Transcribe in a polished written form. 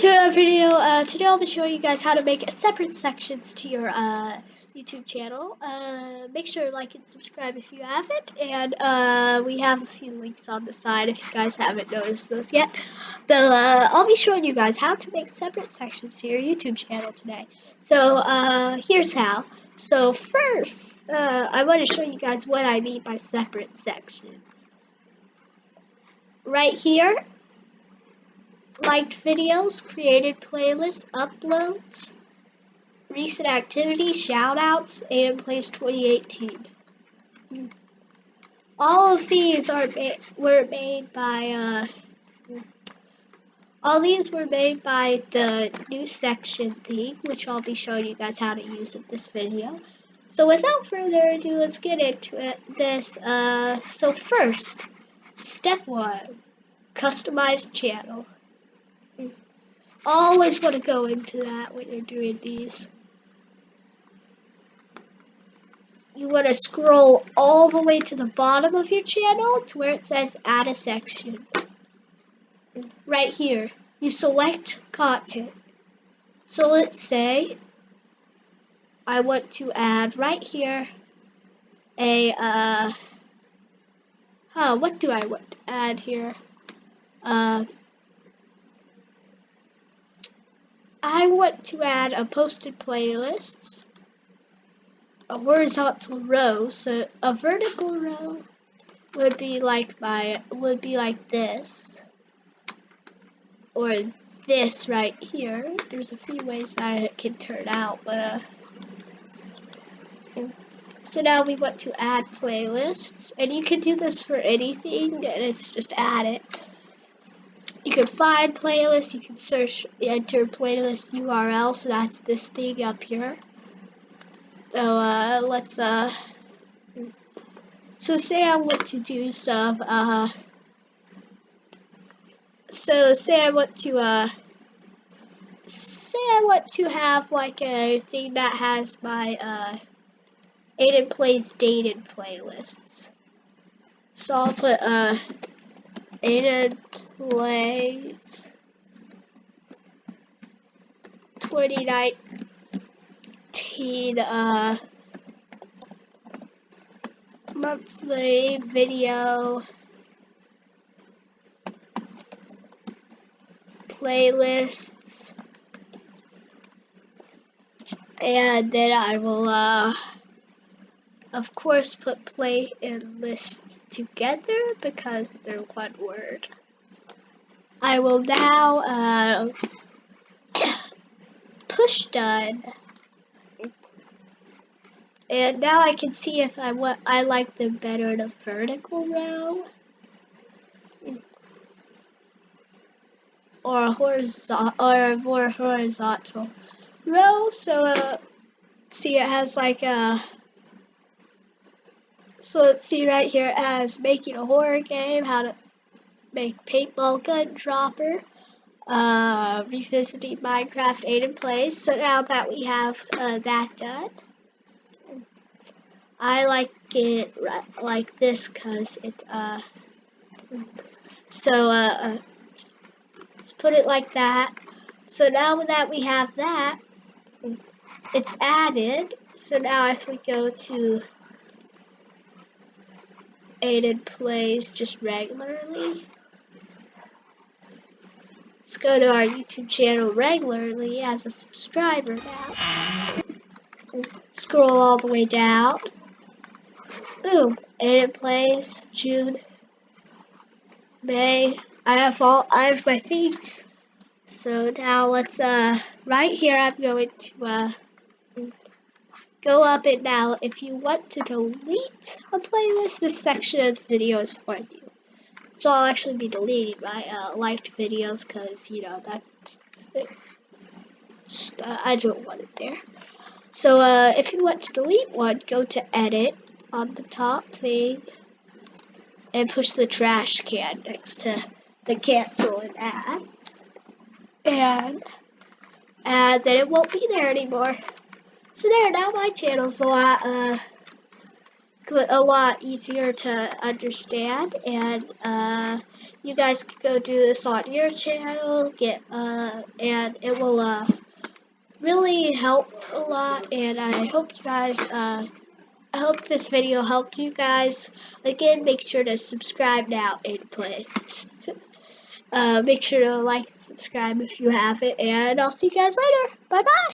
to another video. Today I'll be showing you guys how to make separate sections to your YouTube channel. Make sure to like and subscribe if you haven't, and we have a few links on the side if you guys haven't noticed those yet. I'll be showing you guys how to make separate sections to your YouTube channel today. So here's how. So first, I want to show you guys what I mean by separate sections. Right here, liked videos, created playlists, uploads, recent activities, shoutouts, and plays 2018. All of these were made by the new section theme, which I'll be showing you guys how to use in this video. So without further ado, let's get into it. So first, step 1, customize channel. Always want to go into that when you're doing these. You want to scroll all the way to the bottom of your channel to where it says add a section. Right here, you select content. So let's say I want to add right here what do I want to add here? I want to add a posted playlists, a horizontal row, so a vertical row would be like this, or this right here. There's a few ways that it can turn out, but so now we want to add playlists, and you can do this for anything, and it's just add it. You can find playlists, you can enter playlist URL, so that's this thing up here. So so say I want to do some, say I want to have like a thing that has my, Aidan plays dated playlists. So I'll put, Aidan plays 2019 monthly video playlists, and then I will of course put play and list together because they're one word. I will now push done, and now I can see if I like them better in a vertical row or a more horizontal row. So see, it has like so let's see right here, it has making a horror game, how to make paintball gun dropper, revisiting Minecraft Aidan plays. So now that we have that done, I like it like this because it let's put it like that. So now that we have that, it's added. So now if we go to Aidan plays just regularly, let's go to our YouTube channel regularly as a subscriber now. Scroll all the way down. Boom, Aidan plays June, May. I have my things. So now let's right here I'm going to go up, and now if you want to delete a playlist, this section of the video is for you. So I'll actually be deleting my liked videos because, you know, I don't want it there. So if you want to delete one, go to edit on the top thing and push the trash can next to the cancel and add. And then it won't be there anymore. So there, now my channel's a lot a lot easier to understand, and you guys can go do this on your channel, and it will really help a lot, and I hope you guys, I hope this video helped you guys. Again, make sure to subscribe now and play. Make sure to like and subscribe if you haven't, and I'll see you guys later. Bye bye.